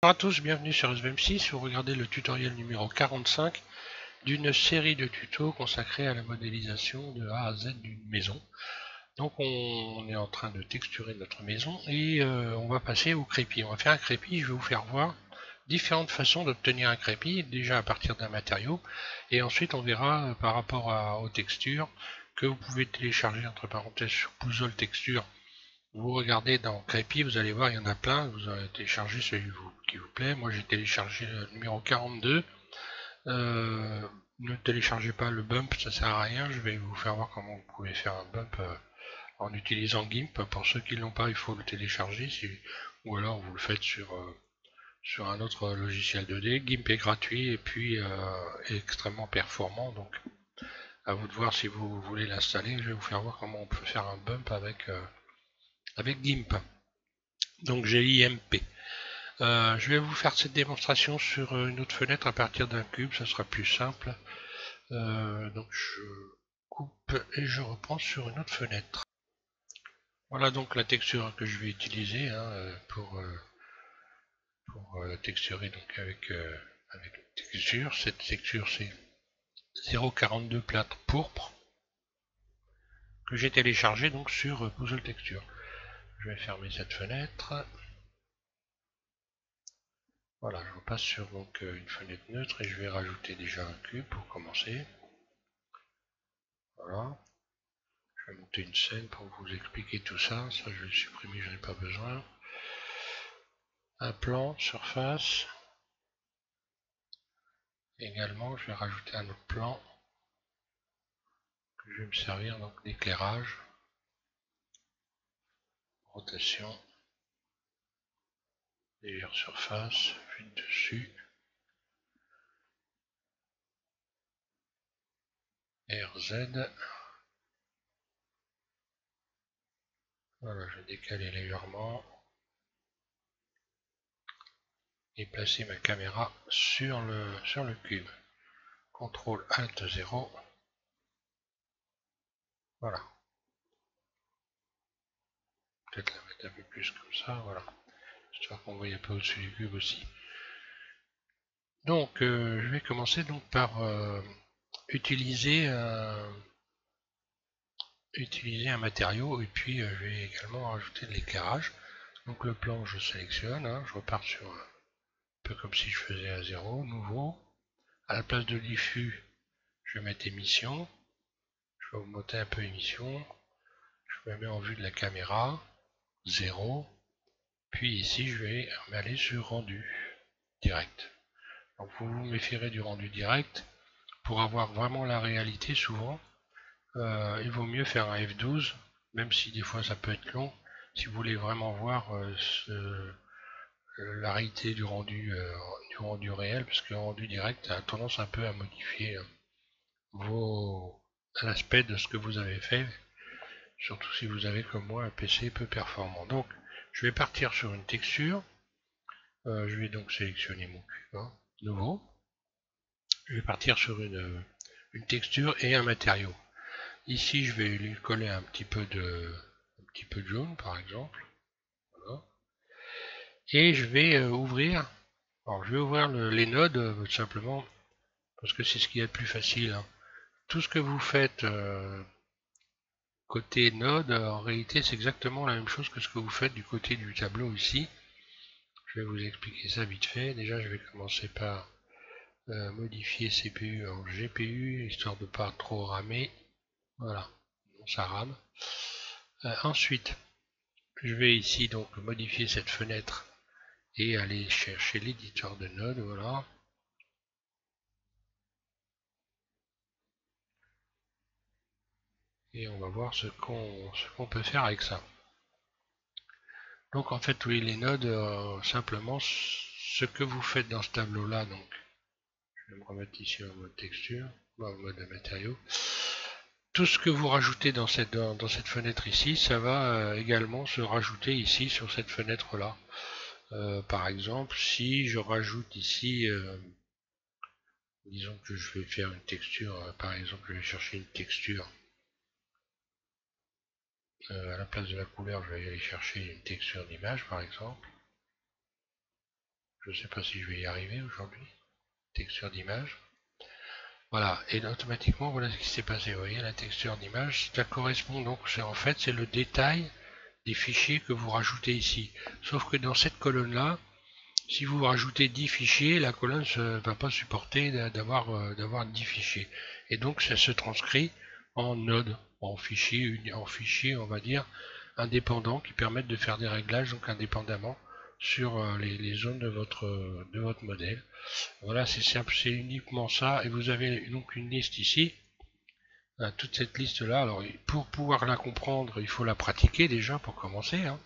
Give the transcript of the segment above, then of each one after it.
Bonjour à tous, bienvenue sur SVM6, vous regardez le tutoriel numéro 45 d'une série de tutos consacrés à la modélisation de A à Z d'une maison. Donc on est en train de texturer notre maison et on va passer au crépi. On va faire un crépi, je vais vous faire voir différentes façons d'obtenir un crépi, déjà à partir d'un matériau, et ensuite on verra par rapport aux textures que vous pouvez télécharger entre parenthèses sur Puzzle Texture. Vous regardez dans Crépi, vous allez voir, il y en a plein. Vous allez télécharger celui qui vous plaît. Moi, j'ai téléchargé le numéro 42. Ne téléchargez pas le bump, ça sert à rien. Je vais vous faire voir comment vous pouvez faire un bump en utilisant GIMP. Pour ceux qui ne l'ont pas, il faut le télécharger. Ou alors, vous le faites sur un autre logiciel 2D. GIMP est gratuit et puis est extrêmement performant. Donc, à vous de voir si vous voulez l'installer. Je vais vous faire voir comment on peut faire un bump avec GIMP. Donc GIMP. Je vais vous faire cette démonstration sur une autre fenêtre à partir d'un cube, ça sera plus simple. Donc je coupe et je reprends sur une autre fenêtre. Voilà donc la texture que je vais utiliser pour texturer donc avec une texture. Cette texture c'est 0,42 plâtre pourpre que j'ai téléchargé donc sur Puzzle Texture. Je vais fermer cette fenêtre. Voilà, je repasse sur donc une fenêtre neutre et je vais rajouter déjà un cube pour commencer. Voilà. Je vais monter une scène pour vous expliquer tout ça. Ça, je vais le supprimer, je n'en ai pas besoin. Un plan, surface. Également, je vais rajouter un autre plan que je vais me servir donc d'éclairage. Rotation. Légère surface. Vue de dessus. RZ. Voilà, je vais décaler légèrement. Et placer ma caméra sur le cube. CTRL ALT 0. Voilà. Peut-être la mettre un peu plus comme ça, voilà. Histoire qu'on voit un peu au-dessus du cube aussi. Donc, je vais commencer donc par utiliser un matériau et puis je vais également rajouter de l'éclairage. Donc le plan je sélectionne, je repars sur un peu comme si je faisais un 0, nouveau. À la place de diffus, je vais mettre émission. Je vais augmenter un peu émission. Je me mets en vue de la caméra, 0. Puis ici je vais aller sur rendu direct. Donc vous vous méfierez du rendu direct. Pour avoir vraiment la réalité souvent, il vaut mieux faire un F12, même si des fois ça peut être long, si vous voulez vraiment voir la réalité du rendu réel, parce que le rendu direct a tendance un peu à modifier l'aspect de ce que vous avez fait, surtout si vous avez comme moi un PC peu performant. Donc je vais partir sur une texture, je vais donc sélectionner mon cube, nouveau, je vais partir sur une texture et un matériau. Ici, je vais lui coller un petit peu de jaune, par exemple. Voilà. Et je vais ouvrir. Alors, je vais ouvrir les nodes tout simplement parce que c'est ce qui est le plus facile. Tout ce que vous faites côté node, en réalité, c'est exactement la même chose que ce que vous faites du côté du tableau ici. Je vais vous expliquer ça vite fait. Déjà, je vais commencer par modifier CPU en GPU, histoire de ne pas trop ramer. Voilà, ça rame. Ensuite, je vais ici donc modifier cette fenêtre et aller chercher l'éditeur de node, voilà. Et on va voir ce qu'on peut faire avec ça. Donc en fait, oui, les nodes, simplement, ce que vous faites dans ce tableau-là, donc, je vais me remettre ici en mode texture, en mode matériau. Tout ce que vous rajoutez dans cette fenêtre ici, ça va également se rajouter ici sur cette fenêtre-là. Par exemple, si je rajoute ici, disons que je vais faire une texture, par exemple, je vais chercher une texture. À la place de la couleur, je vais aller chercher une texture d'image, par exemple. Je ne sais pas si je vais y arriver aujourd'hui. Texture d'image. Voilà, et automatiquement, voilà ce qui s'est passé. Vous voyez, la texture d'image, ça correspond donc, en fait, c'est le détail des fichiers que vous rajoutez ici. Sauf que dans cette colonne-là, si vous rajoutez 10 fichiers, la colonne ne va pas supporter d'avoir 10 fichiers. Et donc, ça se transcrit en node, en fichiers, on va dire, indépendants qui permettent de faire des réglages donc indépendamment sur les zones de votre modèle. Voilà, c'est simple, c'est uniquement ça. Et vous avez donc une liste ici. Toute cette liste là, alors pour pouvoir la comprendre, il faut la pratiquer déjà pour commencer, hein.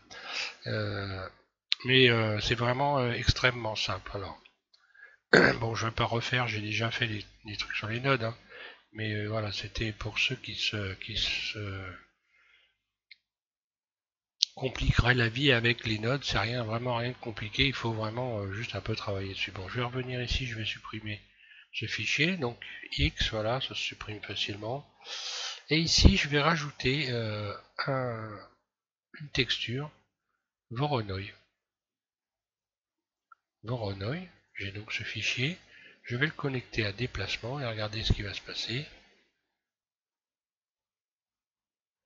Mais c'est vraiment extrêmement simple. Alors, bon, je ne vais pas refaire, j'ai déjà fait des trucs sur les nodes, hein. Mais voilà, c'était pour ceux qui se compliqueraient la vie avec les nodes. C'est vraiment rien de compliqué, il faut vraiment juste un peu travailler dessus. Bon, je vais revenir ici, je vais supprimer ce fichier, donc X, voilà, ça se supprime facilement. Et ici, je vais rajouter une texture Voronoi. Voronoi, j'ai donc ce fichier, je vais le connecter à déplacement et regarder ce qui va se passer.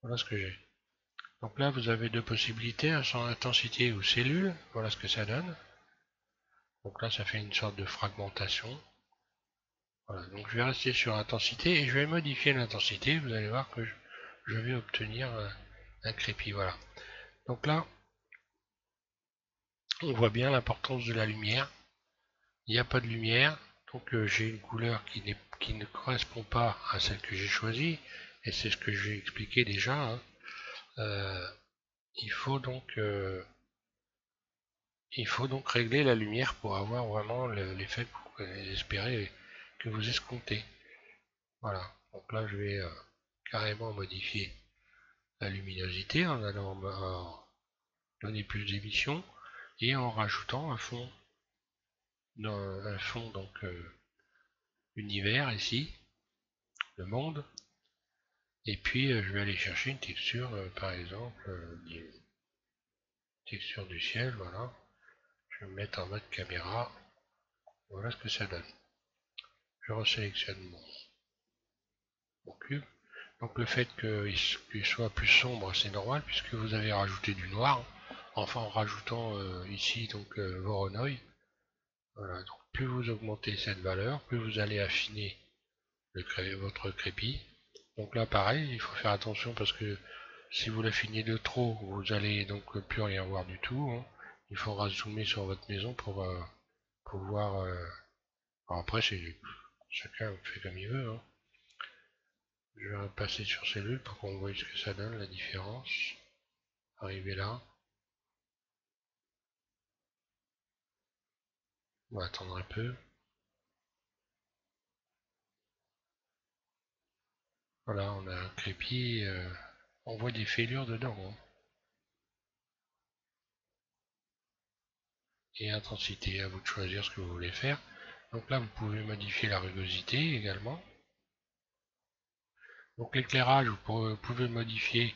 Voilà ce que j'ai. Donc là, vous avez deux possibilités, sans intensité ou cellule. Voilà ce que ça donne. Donc là, ça fait une sorte de fragmentation. Voilà, donc je vais rester sur intensité et je vais modifier l'intensité. Vous allez voir que je vais obtenir un crépi. Voilà. Donc là, on voit bien l'importance de la lumière. Il n'y a pas de lumière, donc j'ai une couleur qui ne correspond pas à celle que j'ai choisie, et c'est ce que j'ai expliqué déjà, hein. Il faut donc régler la lumière pour avoir vraiment l'effet que vous espérez, que vous escomptez. Voilà, donc là je vais carrément modifier la luminosité en allant donner plus d'émissions et en rajoutant un fond donc univers ici, le monde. Et puis je vais aller chercher une texture, par exemple, texture du ciel, voilà. Je vais me mettre en mode caméra. Voilà ce que ça donne. Je resélectionne mon cube. Donc le fait qu'il soit plus sombre, c'est normal puisque vous avez rajouté du noir. Enfin en rajoutant ici donc Voronoi. Voilà, donc plus vous augmentez cette valeur, plus vous allez affiner votre crépi. Donc là pareil, il faut faire attention parce que si vous l'affinez de trop, vous allez donc plus rien voir du tout, hein. Il faudra zoomer sur votre maison pour voir. Alors après, chacun fait comme il veut, hein. Je vais passer sur cellule pour qu'on voit ce que ça donne, la différence. Arriver là. On va attendre un peu. Voilà, on a un crépi. On voit des fêlures dedans, hein. Et intensité, à vous de choisir ce que vous voulez faire. Donc là, vous pouvez modifier la rugosité également. Donc l'éclairage, vous pouvez modifier.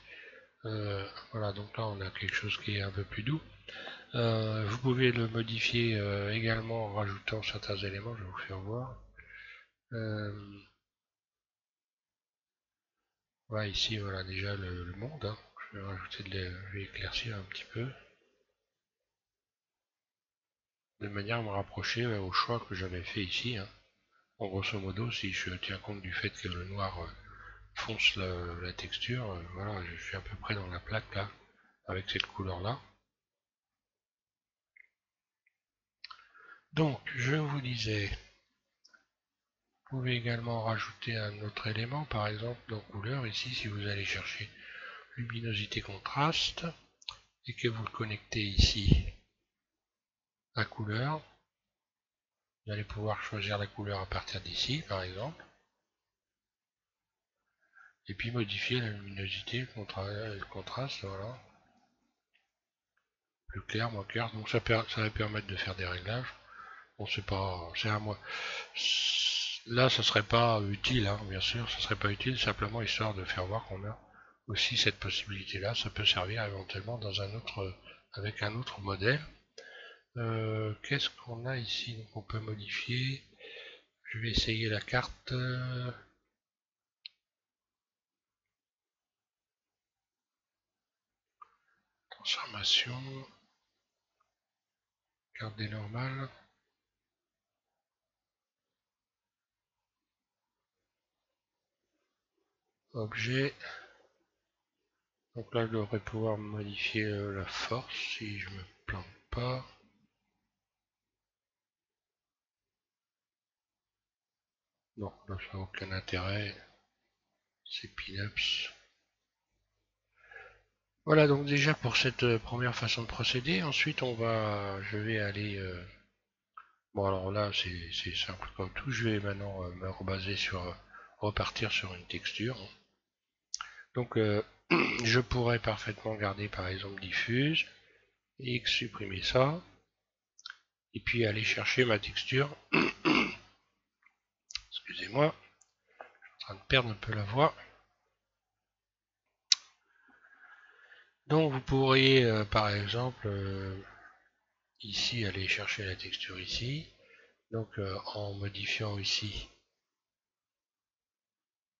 Voilà, donc là, on a quelque chose qui est un peu plus doux. Vous pouvez le modifier également en rajoutant certains éléments, je vais vous faire voir. Voilà, ici, voilà déjà le monde, hein. Je vais rajouter je vais éclaircir un petit peu. De manière à me rapprocher au choix que j'avais fait ici, hein. En grosso modo, si je tiens compte du fait que le noir fonce la texture, voilà, je suis à peu près dans la plaque là, avec cette couleur là. Donc, je vous disais, vous pouvez également rajouter un autre élément, par exemple dans couleur, ici, si vous allez chercher luminosité contraste, et que vous le connectez ici à couleur, vous allez pouvoir choisir la couleur à partir d'ici, par exemple, et puis modifier la luminosité, le contraste, voilà. Plus clair, moins clair, donc ça va permettre de faire des réglages. Bon, c'est à moi. Là, ça serait pas utile, hein, bien sûr, ça serait pas utile, simplement histoire de faire voir qu'on a aussi cette possibilité-là. Ça peut servir éventuellement avec un autre modèle. Qu'est-ce qu'on a ici? Donc on peut modifier. Je vais essayer la carte. Transformation. Carte des normales. Objet. Donc là je devrais pouvoir modifier la force si je me plante pas. Non, là ça n'a aucun intérêt. C'est Pinups. Voilà donc déjà pour cette première façon de procéder. Ensuite je vais aller... bon alors là c'est simple comme tout. Je vais maintenant me rebaser sur... repartir sur une texture. Donc je pourrais parfaitement garder par exemple diffuse, X supprimer ça, et puis aller chercher ma texture. Excusez-moi, je suis en train de perdre un peu la voix. Donc vous pourriez par exemple ici aller chercher la texture ici. Donc en modifiant ici,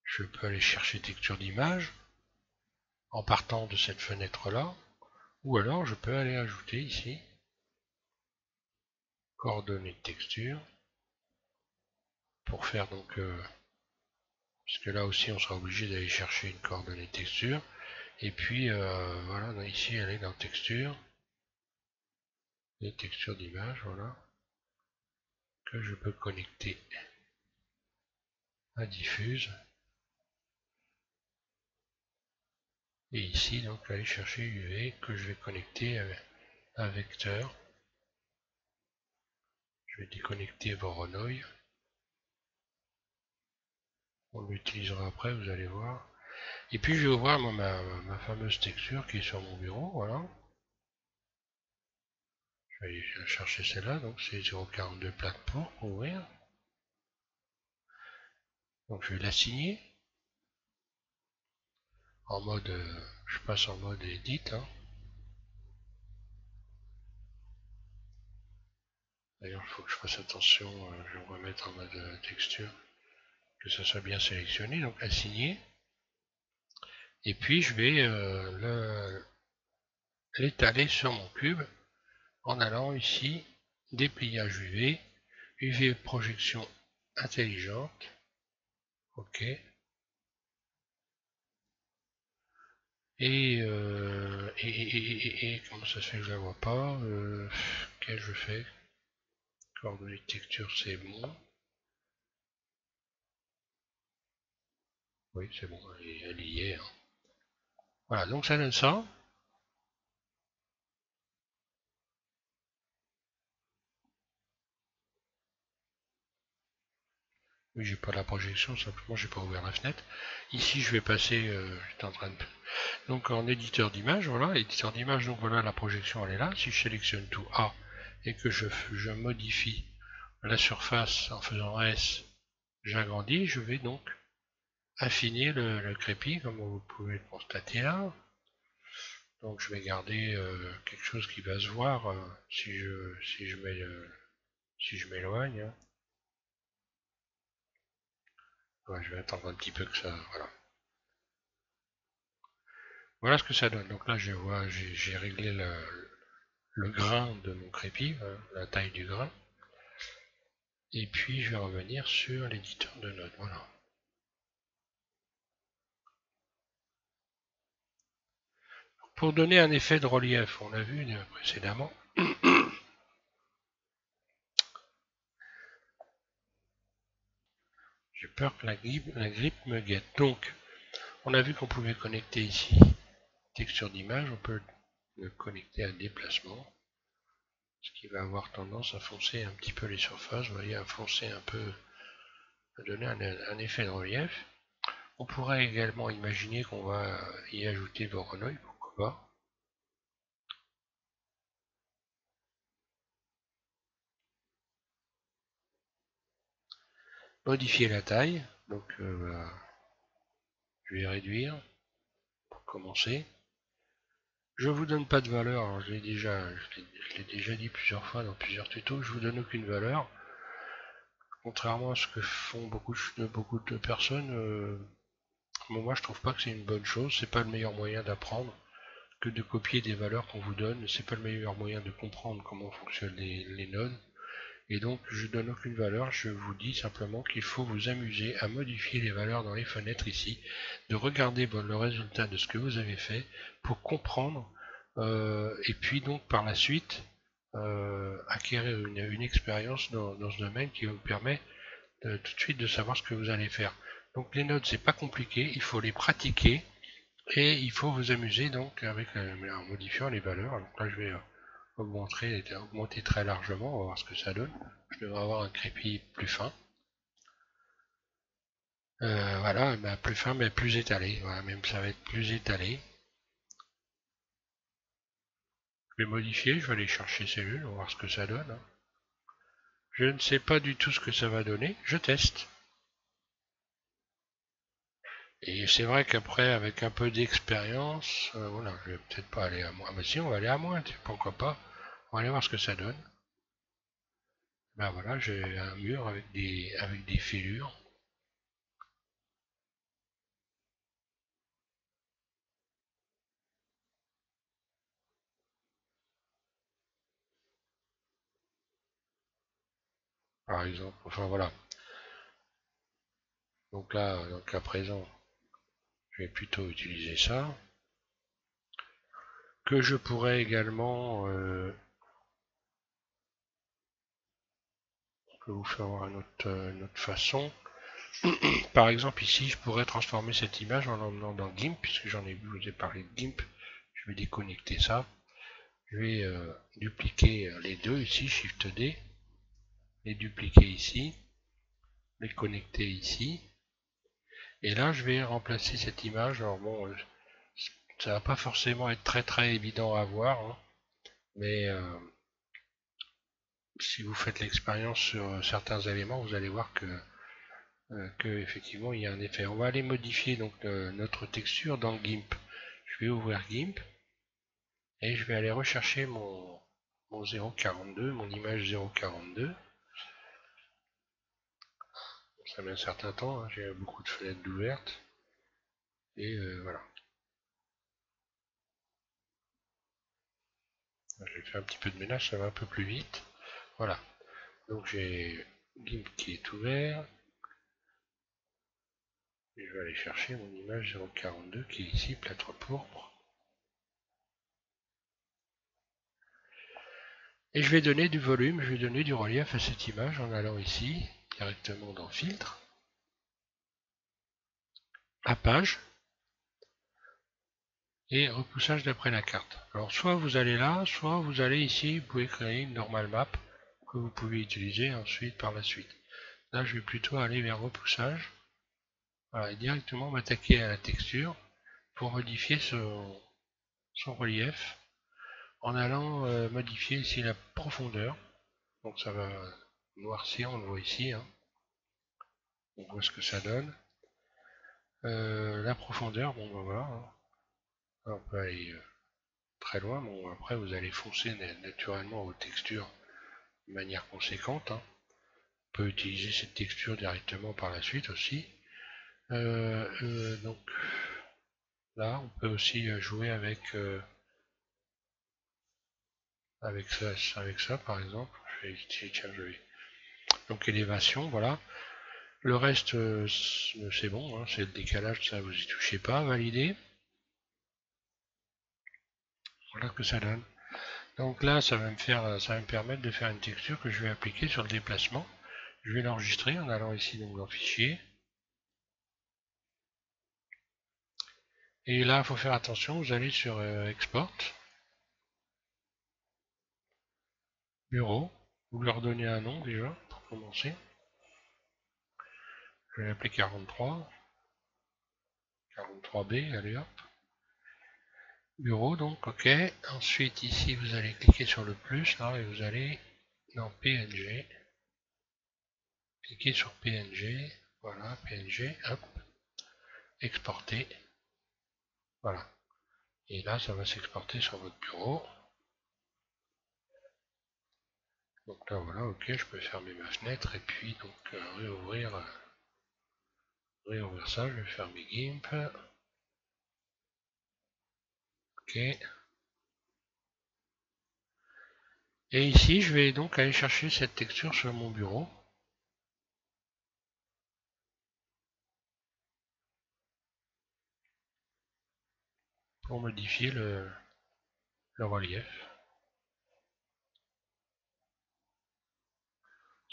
je peux aller chercher texture d'image en partant de cette fenêtre là, ou alors je peux aller ajouter ici coordonnées de texture pour faire donc puisque là aussi on sera obligé d'aller chercher une coordonnée de texture. Et puis voilà, ici elle est dans texture, les textures d'image, voilà, que je peux connecter à diffuse. Et ici donc aller chercher UV que je vais connecter à vecteur. Je vais déconnecter Voronoi. On l'utilisera après, vous allez voir. Et puis je vais ouvrir ma fameuse texture qui est sur mon bureau, voilà. Je vais aller chercher celle-là, donc c'est 0,42 plaques pour ouvrir. Donc je vais l'assigner en mode, je passe en mode edit. Hein. D'ailleurs, il faut que je fasse attention, je vais me remettre en mode texture, que ça soit bien sélectionné, donc assigner. Et puis je vais l'étaler sur mon cube en allant ici, dépliage UV, UV projection intelligente, ok. Et comment ça se fait que je la vois pas qu'est-ce que je fais? Coordonnées de texture, c'est bon. Oui, c'est bon, elle y est. Hein. Voilà, donc ça donne ça. Oui, j'ai pas la projection, simplement j'ai pas ouvert la fenêtre. Ici, je vais passer, j'étais en train de... Donc en éditeur d'image, voilà, éditeur d'image, donc voilà, la projection elle est là. Si je sélectionne tout A et que je modifie la surface en faisant S, j'agrandis, je vais donc affiner le crépi, comme vous pouvez le constater là. Donc je vais garder quelque chose qui va se voir si je m'éloigne. Hein. Ouais, je vais attendre un petit peu que ça... Voilà. Voilà ce que ça donne. Donc là, je vois, j'ai réglé le grain de mon crépi, hein, la taille du grain. Et puis, je vais revenir sur l'éditeur de notes. Voilà. Pour donner un effet de relief, on l'a vu précédemment. J'ai peur que la grippe me guette. Donc, on a vu qu'on pouvait connecter ici texture d'image. On peut le connecter à déplacement. Ce qui va avoir tendance à foncer un petit peu les surfaces, vous voyez, à foncer un peu, à donner un effet de relief. On pourrait également imaginer qu'on va y ajouter Voronoi, pourquoi pas. Modifier la taille, donc voilà. Je vais réduire pour commencer. Je vous donne pas de valeur, alors je l'ai déjà dit plusieurs fois dans plusieurs tutos, je vous donne aucune valeur. Contrairement à ce que font beaucoup de personnes, moi je trouve pas que c'est une bonne chose, c'est pas le meilleur moyen d'apprendre que de copier des valeurs qu'on vous donne, c'est pas le meilleur moyen de comprendre comment fonctionnent les nodes. Et donc je donne aucune valeur, je vous dis simplement qu'il faut vous amuser à modifier les valeurs dans les fenêtres ici, de regarder le résultat de ce que vous avez fait pour comprendre, et puis donc par la suite acquérir une expérience dans ce domaine qui vous permet tout de suite de savoir ce que vous allez faire. Donc les nodes c'est pas compliqué, il faut les pratiquer et il faut vous amuser donc avec en modifiant les valeurs. Donc là je vais augmenter très largement, on va voir ce que ça donne. Je devrais avoir un crépi plus fin. Voilà, bah, plus fin mais plus étalé. Voilà, même ça va être plus étalé. Je vais modifier, je vais aller chercher cellules, on va voir ce que ça donne. Hein. Je ne sais pas du tout ce que ça va donner, je teste. Et c'est vrai qu'après, avec un peu d'expérience, voilà, je vais peut-être pas aller à moins. Ah bah si, on va aller à moins, pourquoi pas. On va aller voir ce que ça donne. Ben voilà, j'ai un mur avec des fêlures. Par exemple, enfin voilà. Donc là, dans le cas présent, je vais plutôt utiliser ça. Que je pourrais également, on peut vous faire voir une autre façon. Par exemple, ici, je pourrais transformer cette image en l'emmenant dans GIMP, puisque vous ai parlé de GIMP. Je vais déconnecter ça. Je vais dupliquer les deux ici, Shift D, les dupliquer ici, les connecter ici. Et là, je vais remplacer cette image. Alors bon, ça va pas forcément être très évident à voir, hein, mais si vous faites l'expérience sur certains éléments, vous allez voir que effectivement il y a un effet. On va aller modifier donc notre texture dans GIMP. Je vais ouvrir GIMP et je vais aller rechercher mon 0.42, mon image 0.42. Ça met un certain temps, hein, j'ai beaucoup de fenêtres d'ouvertes. Et voilà. J'ai fait un petit peu de ménage, ça va un peu plus vite. Voilà. Donc j'ai GIMP qui est ouvert. Et je vais aller chercher mon image 0.42 qui est ici, plâtre pourpre. Et je vais donner du volume, je vais donner du relief à cette image en allant ici, directement dans Filtre, à Page, et repoussage d'après la carte. Alors soit vous allez là, soit vous allez ici, vous pouvez créer une normal map que vous pouvez utiliser ensuite par la suite. Là je vais plutôt aller vers repoussage, voilà, et directement m'attaquer à la texture pour modifier son relief en allant modifier ici la profondeur. Donc ça va noircir, on le voit ici, hein. On voit ce que ça donne. La profondeur, bon ben voilà, hein. Là, on peut aller très loin. Bon après vous allez foncer naturellement vos textures de manière conséquente, hein. On peut utiliser cette texture directement par la suite aussi. Donc là on peut aussi jouer avec ça par exemple. Donc élévation, voilà. Le reste c'est bon, hein, c'est le décalage, ça vous y touchez pas, validé. Voilà ce que ça donne. Donc là ça va me permettre de faire une texture que je vais appliquer sur le déplacement. Je vais l'enregistrer en allant ici donc dans Fichier. Et là il faut faire attention, vous allez sur Export, Bureau, vous leur donnez un nom déjà pour commencer. Je vais l'appeler 43, 43B, allez hop. Bureau donc, ok. Ensuite ici vous allez cliquer sur le plus là et vous allez dans PNG. Cliquez sur PNG, voilà, PNG, hop, exporter, voilà. Et là, ça va s'exporter sur votre bureau. Donc là, voilà, ok, je peux fermer ma fenêtre et puis donc réouvrir ça. Je vais fermer GIMP. Ok. Et ici, je vais donc aller chercher cette texture sur mon bureau. Pour modifier le relief.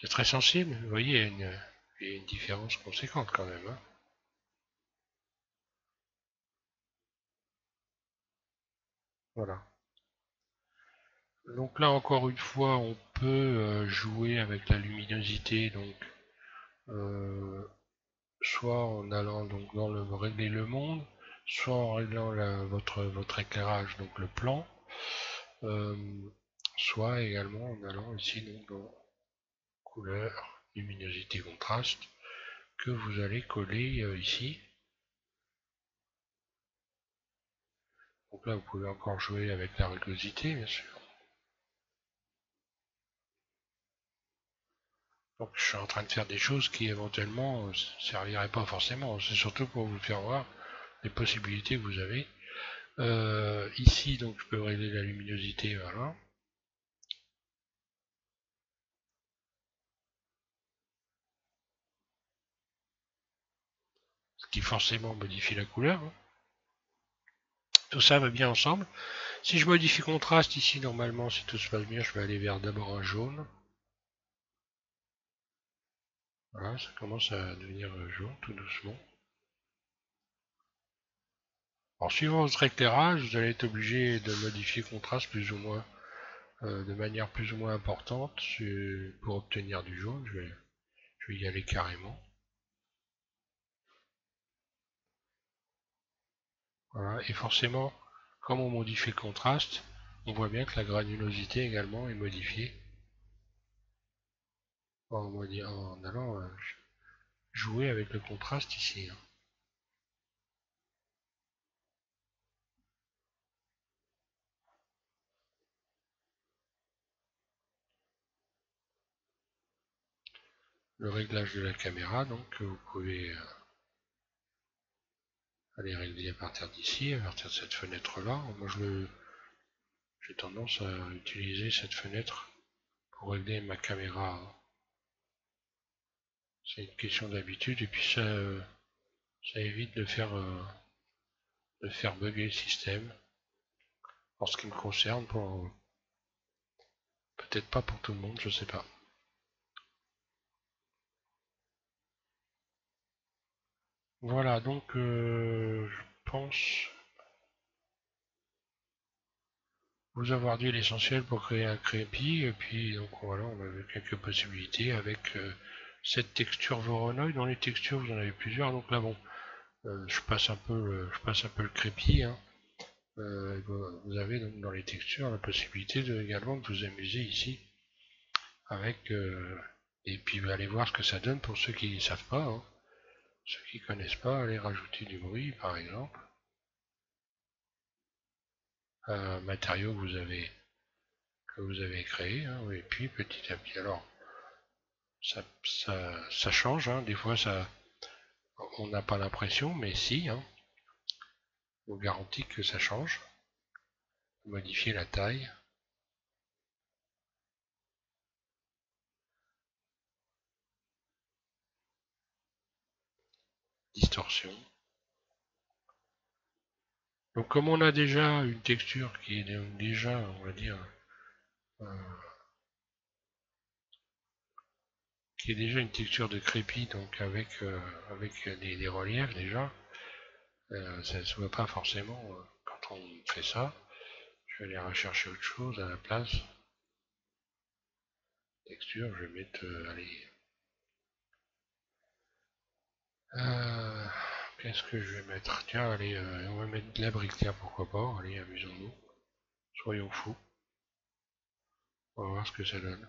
C'est très sensible, vous voyez, il y a une différence conséquente quand même. Hein. Voilà. Donc là encore une fois, on peut jouer avec la luminosité, donc soit en allant donc dans le régler le monde, soit en réglant votre éclairage, donc le plan, euh, soit également en allant ici donc dans couleur, luminosité, contraste, que vous allez coller ici. Donc là vous pouvez encore jouer avec la rugosité bien sûr. Donc je suis en train de faire des choses qui éventuellement ne serviraient pas forcément. C'est surtout pour vous faire voir les possibilités que vous avez. Ici donc je peux régler la luminosité, voilà. Ce qui forcément modifie la couleur. Hein. Tout ça va bien ensemble. Si je modifie contraste ici, normalement, si tout se passe bien, je vais aller vers d'abord un jaune. Voilà, ça commence à devenir jaune tout doucement. Alors, suivant votre éclairage, vous allez être obligé de modifier le contraste plus ou moins, de manière plus ou moins importante pour obtenir du jaune. Je vais y aller carrément. Voilà, et forcément, comme on modifie le contraste, on voit bien que la granulosité également est modifiée en allant jouer avec le contraste ici. Hein. Le réglage de la caméra, donc vous pouvez aller régler à partir d'ici, à partir de cette fenêtre-là. Moi, j'ai tendance à utiliser cette fenêtre pour régler ma caméra. C'est une question d'habitude et puis ça évite de faire bugger le système. En ce qui me concerne, peut-être pas pour tout le monde, je sais pas. Voilà, donc je pense vous avoir dit l'essentiel pour créer un crépi, et puis donc voilà, on avait quelques possibilités avec cette texture Voronoi. Dans les textures, vous en avez plusieurs, donc là bon, je passe un peu le crépi. Hein. Vous avez donc dans les textures la possibilité également de vous amuser ici avec et puis allez voir ce que ça donne pour ceux qui ne savent pas. Hein. Ceux qui ne connaissent pas, allez rajouter du bruit par exemple. Un matériau que vous avez créé, hein, et puis petit à petit. Alors ça change, hein, des fois on n'a pas l'impression, mais si, hein, je vous garantis que ça change. Modifier la taille, distorsion. Donc comme on a déjà une texture qui est déjà, on va dire, euh, qui est déjà une texture de crépi, donc avec des reliefs déjà, ça ne se voit pas forcément quand on fait ça. Je vais aller rechercher autre chose à la place. Texture, je vais mettre, allez, qu'est-ce que je vais mettre? Tiens, allez, on va mettre de la brique, tiens, pourquoi pas, allez, amusons-nous, soyons fous, on va voir ce que ça donne.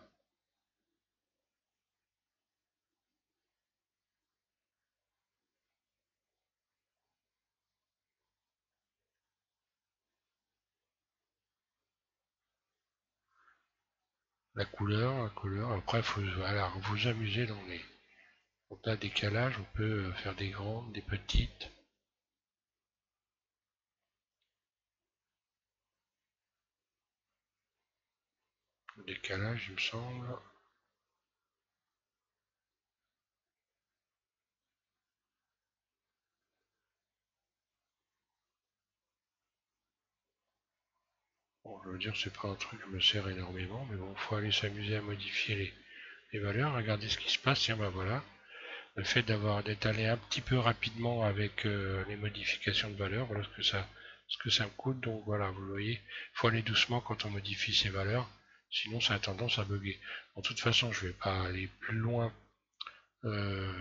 la couleur. Après, il faut voilà, vous amuser dans les... Donc là, décalage, on peut faire des grandes, des petites. Décalage, il me semble. Bon, je veux dire, c'est pas un truc qui me sert énormément, mais bon, faut aller s'amuser à modifier les valeurs. Regardez ce qui se passe. Tiens, ben voilà. Le fait d'être allé un petit peu rapidement avec les modifications de valeurs, voilà ce que ça me coûte. Donc voilà, vous voyez, il faut aller doucement quand on modifie ces valeurs, sinon ça a tendance à bugger. De toute façon, je vais pas aller plus loin. euh,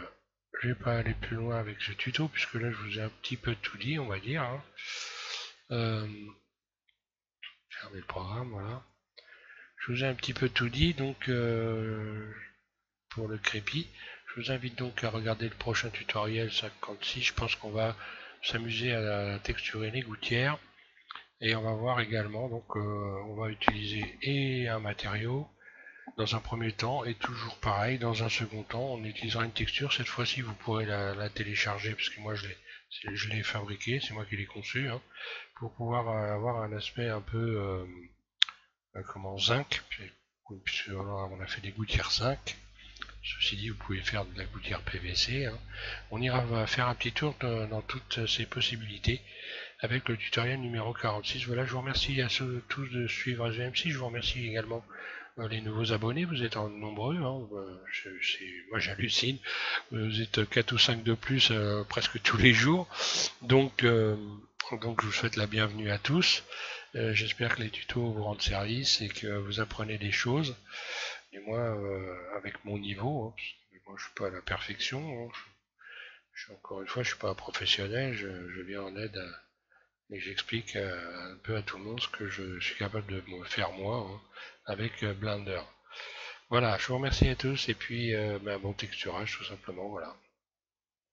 je vais pas aller plus loin avec ce tuto puisque là je vous ai un petit peu tout dit, on va dire, hein. Euh, Fermer le programme, voilà. Je vous ai un petit peu tout dit, donc pour le crépi. Je vous invite donc à regarder le prochain tutoriel 56. Je pense qu'on va s'amuser à texturer les gouttières. Et on va voir également, donc on va utiliser et un matériau dans un premier temps, et toujours pareil, dans un second temps, on utilisera une texture. Cette fois-ci, vous pourrez la télécharger, parce que moi je l'ai fabriqué, c'est moi qui l'ai conçu, hein, pour pouvoir avoir un aspect un peu comment zinc, puisque voilà, on a fait des gouttières zinc. Ceci dit, vous pouvez faire de la gouttière PVC, hein. On ira faire un petit tour dans toutes ces possibilités avec le tutoriel numéro 46. Voilà, je vous remercie à tous de suivre SVMC. Je vous remercie également les nouveaux abonnés. Vous êtes en nombreux, hein. Moi j'hallucine. Vous êtes 4 ou 5 de plus presque tous les jours. Donc je vous souhaite la bienvenue à tous. J'espère que les tutos vous rendent service et que vous apprenez des choses. Et moi, avec mon niveau, hein, moi je suis pas à la perfection, hein, je suis encore une fois, je suis pas un professionnel, je viens en aide et j'explique un peu à tout le monde ce que je suis capable de me faire moi, hein, avec Blender. Voilà, je vous remercie à tous et puis bon texturage tout simplement, voilà.